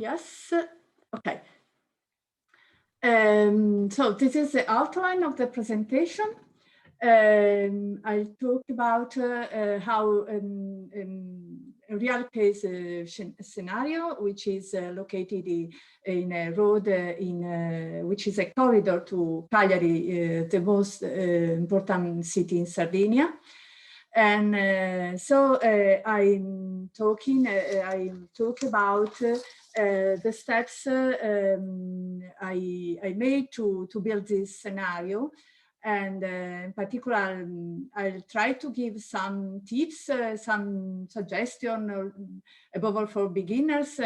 Yes. Okay. So this is the outline of the presentation. I'll talk about how a real case scenario, which is located in a road which is a corridor to Cagliari, the most important city in Sardinia. And so I talk about the steps I made to build this scenario. And in particular, I'll try to give some tips, some suggestion, above all for beginners,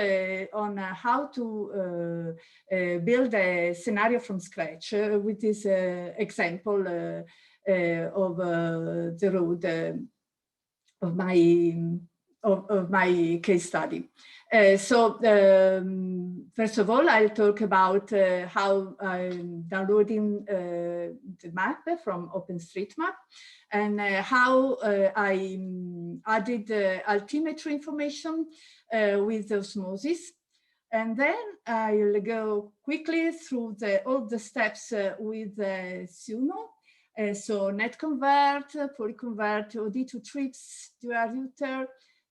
on how to build a scenario from scratch with this example of the road of my case study. So first of all, I'll talk about how I'm downloading the map from OpenStreetMap, and how I added altimetry information with Osmosis. And then I'll go quickly through all the steps with Sumo. So netconvert, polyconvert, OD2 trips, duarouter,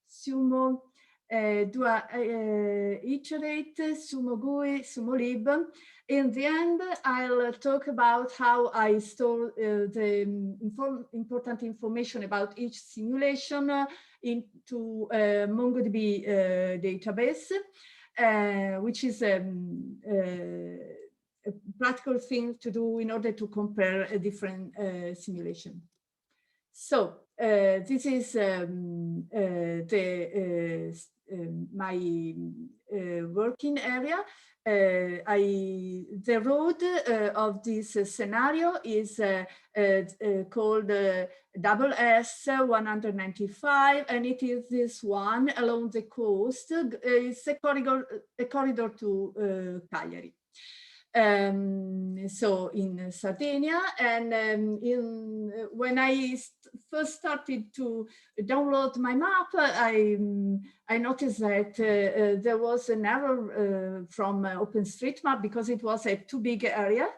sumo, dualterate, sumo-gui, sumolib. In the end, I'll talk about how I store the important information about each simulation into MongoDB database, which is a practical thing to do in order to compare a different simulation. So this is my working area. The road of this scenario is called S195, and it is this one along the coast. It's a corridor to Cagliari. So in Sardinia, and when I first started to download my map, I noticed that there was an error from OpenStreetMap because it was a too big area.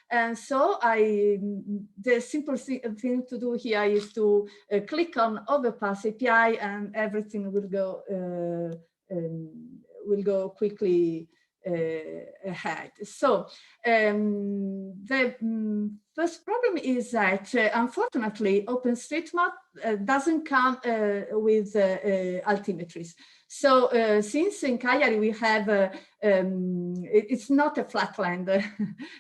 And so the simple thing to do here is to click on Overpass API, and everything will go quickly ahead. So the first problem is that unfortunately OpenStreetMap doesn't come with altimetries. So since in Cagliari we have it's not a flat land,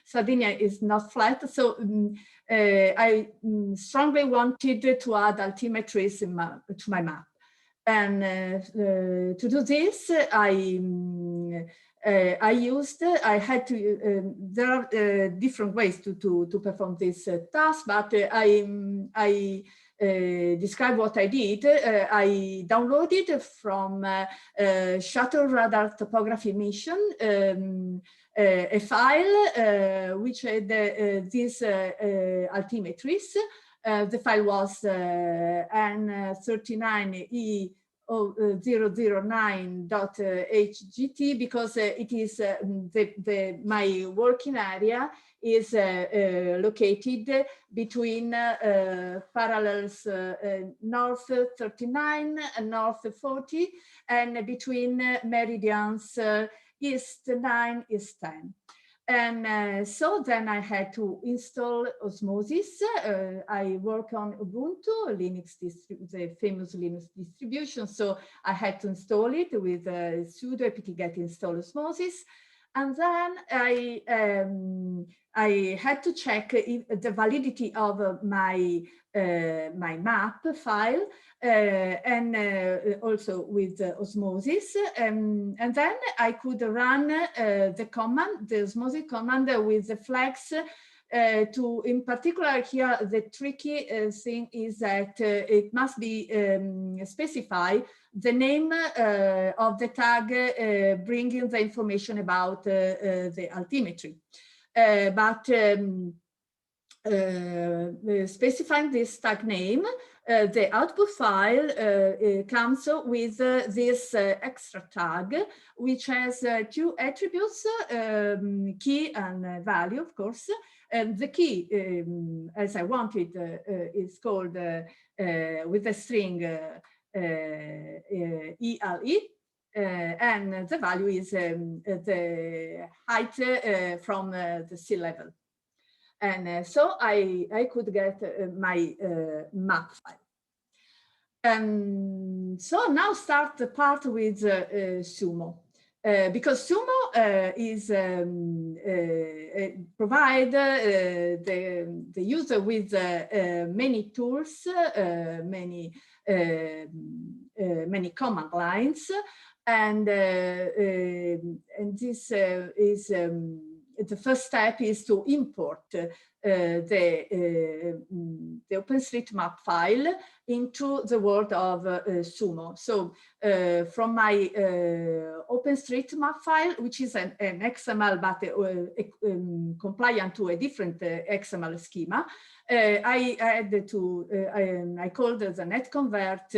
Sardinia is not flat, so I strongly wanted to add altimetries to my map. And to do this, I had to, there are different ways to perform this task, but I describe what I did. I downloaded from Shuttle Radar Topography Mission a file which had these altimetries. The file was n39e009.hgt because it is my working area is located between parallels north 39 and north 40, and between meridians east 9, east 10. And so then I had to install Osmosis. I work on Ubuntu, the famous Linux distribution. So I had to install it with sudo apt-get install Osmosis. And then I had to check the validity of my map file, and also with Osmosis. And then I could run the Osmosis command with the flags in particular here, the tricky thing is that it must be specify the name of the tag bringing the information about the altimetry. But specifying this tag name, the output file comes with this extra tag, which has two attributes, key and value, of course. And the key, as I wanted, is called with the string ELE. And the value is the height from the sea level. And so I could get my map file. So now start the part with Sumo. Because Sumo is provide the user with many tools, many command lines, and this is the first step is to import the OpenStreetMap file into the world of Sumo. So from my OpenStreetMap file, which is an XML but compliant to a different XML schema, I had to I called the netconvert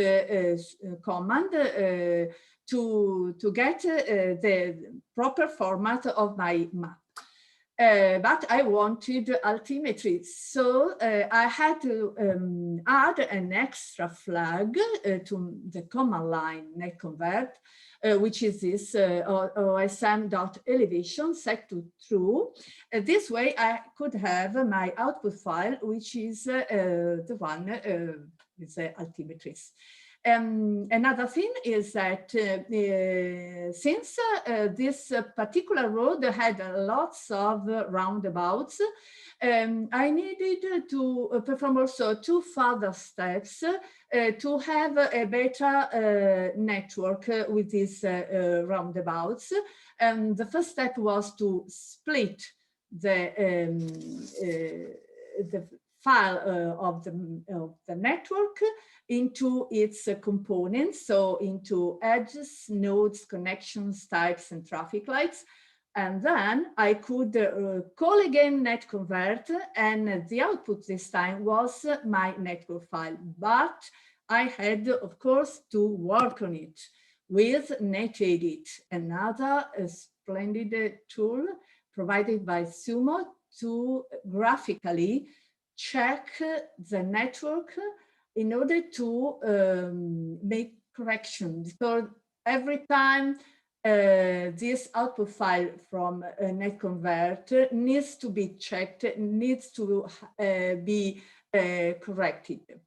command to get the proper format of my map. But I wanted altimetry, so I had to add an extra flag to the command line netconvert, which is this osm.elevation set to true. This way I could have my output file, which is the one with the altimetries. Another thing is that since this particular road had lots of roundabouts, I needed to perform also two further steps to have a better network with these roundabouts. The first step was to split the file of the network into its components, so into edges, nodes, connections, types, and traffic lights. And then I could call again netconvert, and the output this time was my network file. But I had, of course, to work on it with netedit, another splendid tool provided by Sumo to graphically check the network in order to make corrections. So every time this output file from netconvert needs to be checked, needs to be corrected.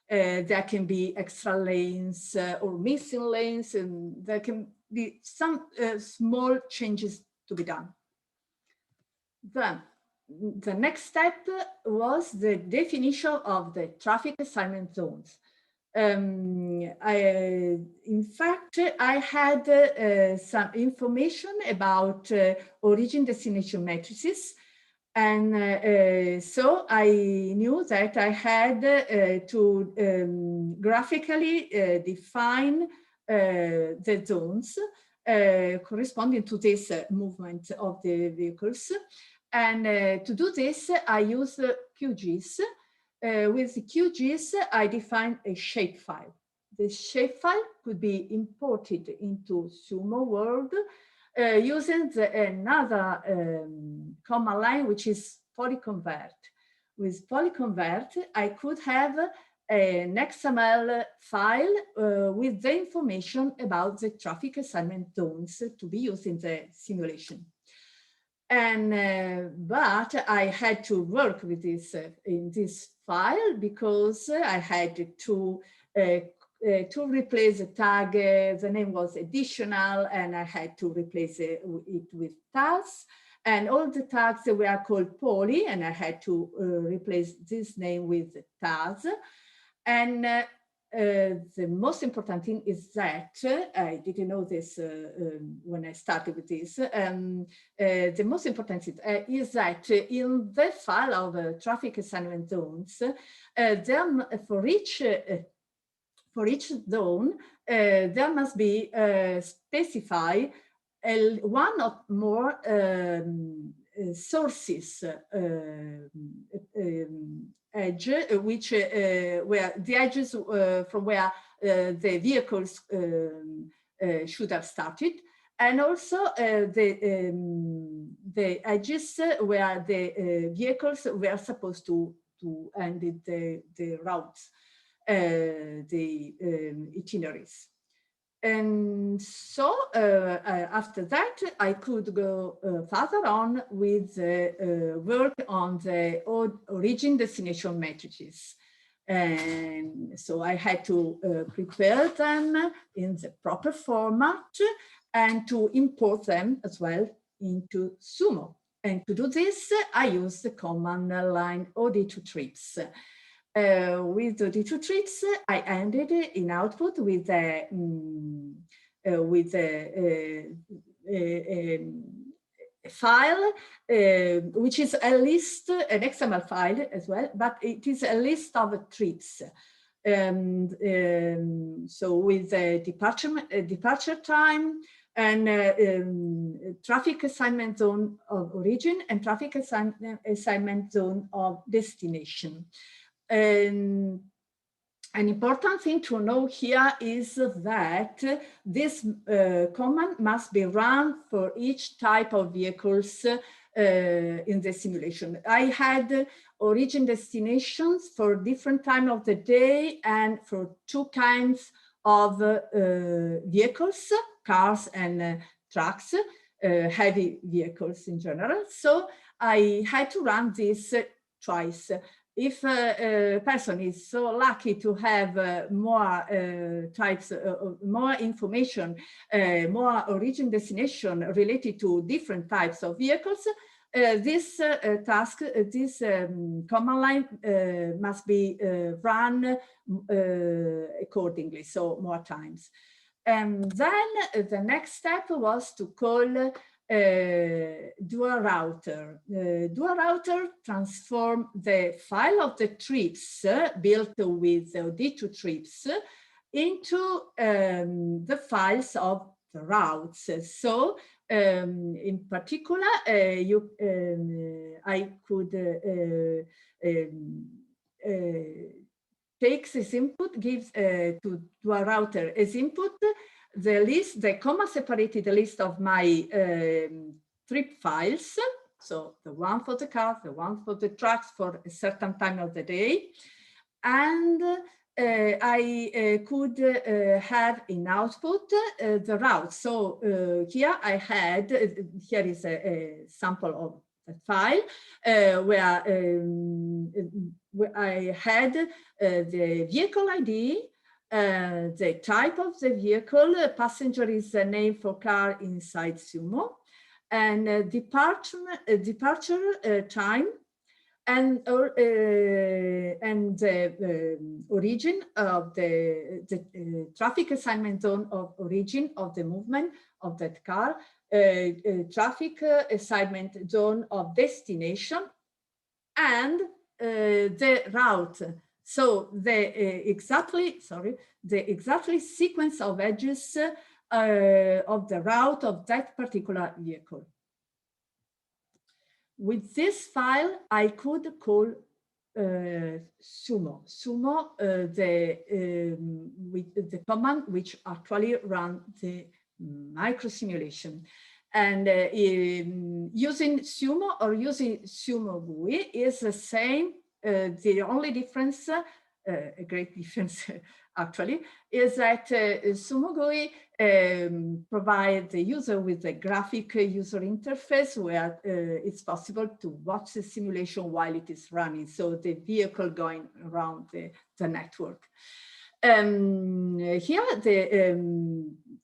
There can be extra lanes or missing lanes, and there can be some small changes to be done. Then the next step was the definition of the traffic assignment zones. In fact, I had some information about origin destination matrices. And so I knew that I had to graphically define the zones corresponding to this movement of the vehicles. And to do this, I use QGIS. With QGIS, I define a shapefile. The shapefile could be imported into Sumo world using another command line, which is polyconvert. With polyconvert, I could have an XML file with the information about the traffic assignment zones to be used in the simulation. And but I had to work with this in this file because I had to replace the tag. The name was additional, and I had to replace it with TAZs. And all the tags were called poly, and I had to replace this name with TAZ. And the most important thing is that, I didn't know this when I started with this, the most important thing is that in the file of traffic assignment zones, then for each zone, there must be specify one or more sources edge, which where the edges from where the vehicles should have started, and also the edges where the vehicles were supposed to end the routes, the itineraries. And so after that, I could go further on with work on the origin destination matrices. And so I had to prepare them in the proper format and to import them as well into Sumo. And to do this, I used the command line od2trips. With the duarouter, I ended in output with a file, which is a list, an XML file as well, but it is a list of trips. So with the departure time and traffic assignment zone of origin and traffic assignment zone of destination. An important thing to know here is that this command must be run for each type of vehicles in the simulation. I had origin destinations for different time of the day and for two kinds of vehicles, cars and trucks, heavy vehicles in general. So I had to run this twice. If a person is so lucky to have more types, more information, more origin destination related to different types of vehicles, this task, this command line must be run accordingly, so more times. And then the next step was to call duarouter. Duarouter transform the file of the trips built with the OD2trips into the files of the routes. So in particular, I could take this input, gives to duarouter as input the list, the comma separated list of my trip files. So the one for the car, the one for the trucks for a certain time of the day. And I could have in output the route. So here I had, here is a sample of the file where I had the vehicle ID, the type of the vehicle, passenger is the name for car inside Sumo, and departure time, and the origin of the traffic assignment zone of origin of the movement of that car, traffic assignment zone of destination, and the route. So the exactly sequence of edges of the route of that particular vehicle. With this file, I could call Sumo. Sumo, with the command which actually run the micro simulation. And using Sumo or using sumo-gui is the same. The only difference, a great difference actually, is that sumo-gui provides the user with a graphic user interface where it's possible to watch the simulation while it is running. So the vehicle going around the network. Here,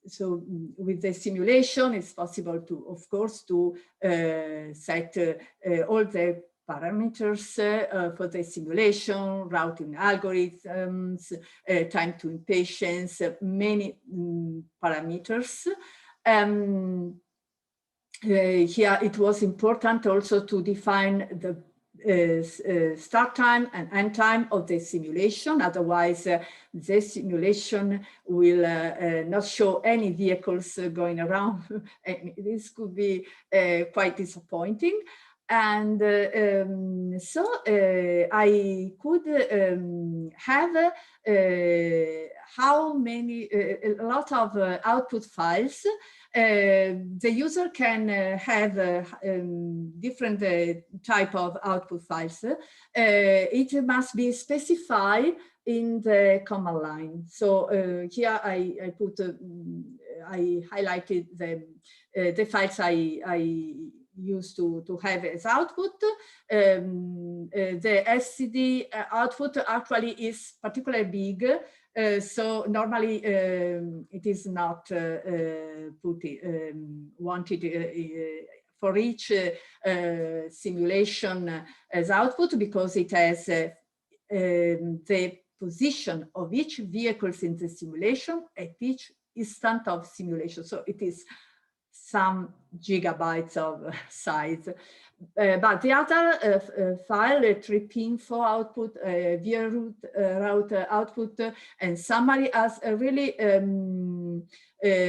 so with the simulation, it's possible to, of course, to set all the parameters for the simulation, routing algorithms, time to impatience, many parameters. Here it was important also to define the start time and end time of the simulation. Otherwise, the simulation will not show any vehicles going around. And this could be quite disappointing. And so I could have a lot of output files. The user can have different type of output files. It must be specified in the command line. So here I highlighted the files I used to have as output. The SCD output actually is particularly big. So normally it is not wanted for each simulation as output, because it has the position of each vehicles in the simulation at each instant of simulation. So it is some gigabytes of size. But the other file, trip-info output, duarouter output, and summary as really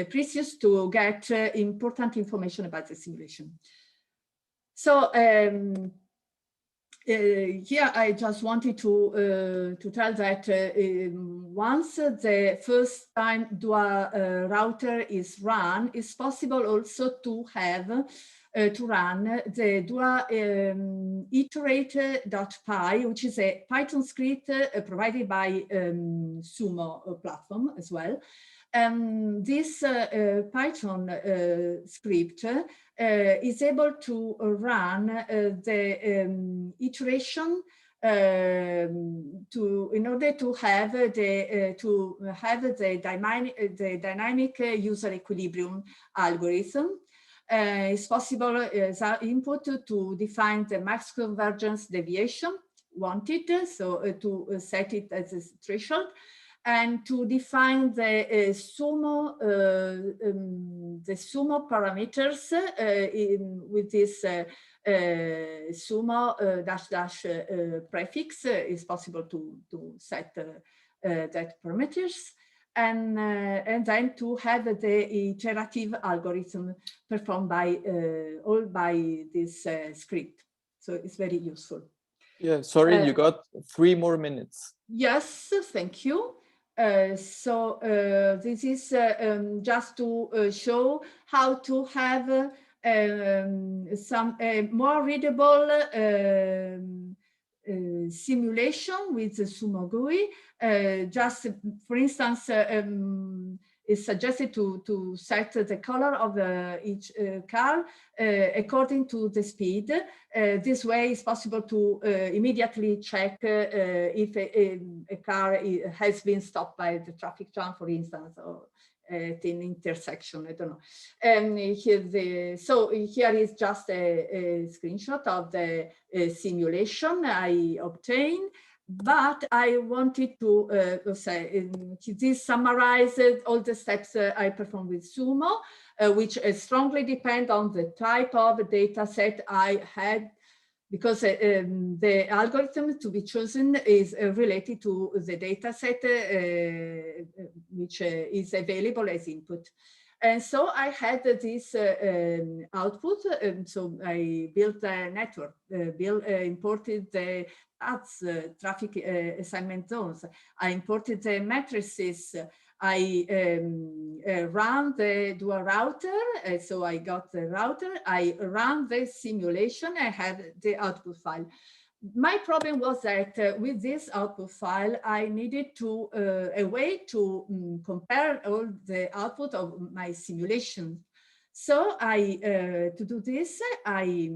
precious to get important information about the simulation. So here I just wanted to tell that once the first time duarouter is run, it's possible also to have to run the dualterate.py, which is a Python script provided by Sumo platform as well. This Python script is able to run the iteration in order to have the dynamic user equilibrium algorithm. It's possible as input to define the max convergence deviation wanted, so to set it as a threshold, and to define the sumo parameters with this sumo -- prefix. Is possible to set that parameters. And then to have the iterative algorithm performed by all by this script. So it's very useful. Yeah, sorry, you got 3 more minutes. Yes, thank you. So this is just to show how to have some more readable simulation with the sumo-gui. Just for instance, it's suggested to set the color of each car according to the speed. This way it's possible to immediately check if a car has been stopped by the traffic jam, for instance, or at an intersection, I don't know. And so here is just a screenshot of the simulation I obtained. But I wanted to say, this summarizes all the steps I performed with Sumo, which strongly depend on the type of data set I had, because the algorithm to be chosen is related to the data set which is available as input. And so I had this output, so I built a network, imported the TAZs, traffic assignment zones. I imported the matrices. I ran the duarouter, so I got the router. I ran the simulation. I had the output file. My problem was that with this output file, I needed to a way to compare all the output of my simulation. So to do this, I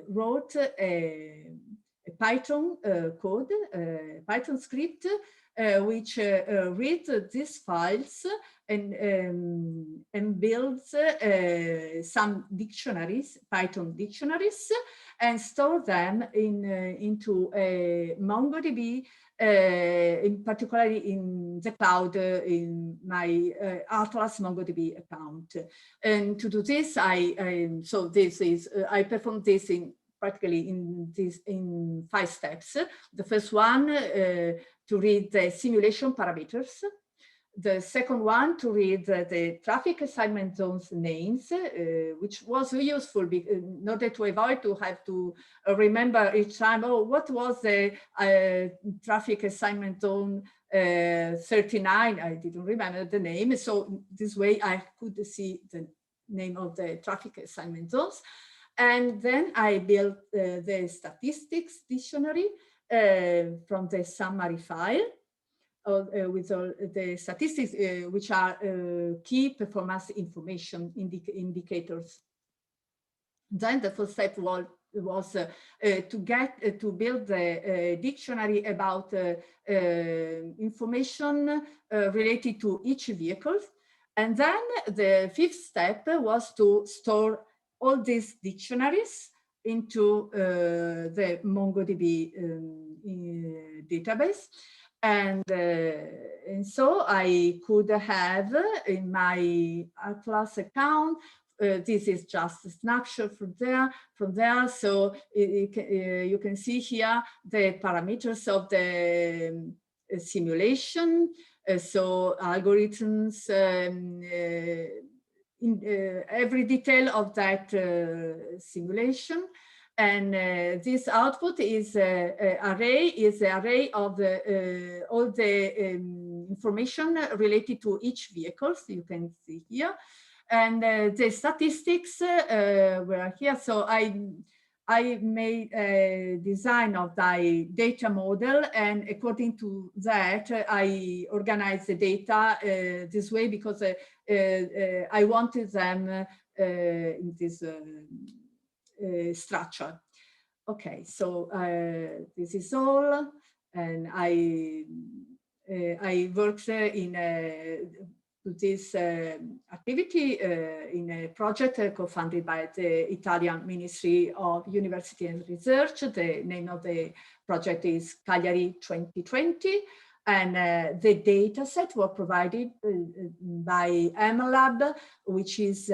wrote a Python code, Python script, which reads these files and builds some dictionaries, Python dictionaries, and store them into a MongoDB, in particularly in the cloud, in my Atlas MongoDB account. And to do this, I performed this in practically in 5 steps. The first one, to read the simulation parameters. The second one, to read the traffic assignment zones names, which was useful in order to avoid to have to remember each time, oh, what was the traffic assignment zone 39? I didn't remember the name. So this way I could see the name of the traffic assignment zones. And then I built the statistics dictionary from the summary file. With all the statistics, which are key performance information indicators. Then the first step was to build the dictionary about information related to each vehicle. And then the 5th step was to store all these dictionaries into the MongoDB database. And so I could have in my Atlas account, this is just a snapshot from there. So you can see here the parameters of the simulation. So algorithms, in every detail of that simulation. And this output is an array of all the information related to each vehicle. So you can see here, and the statistics were here. So I made a design of the data model, and according to that, I organized the data this way because I wanted them in this structure. Okay, so this is all, and I worked in this activity in a project co-funded by the Italian Ministry of University and Research. The name of the project is Cagliari 2020. And the data set were provided by MLab, which is,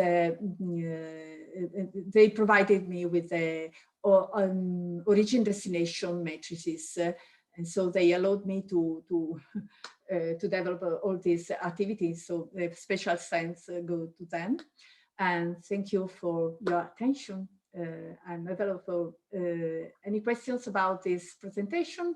they provided me with the origin destination matrices. And so they allowed me to develop all these activities. So the special thanks go to them. And thank you for your attention. I'm available for any questions about this presentation.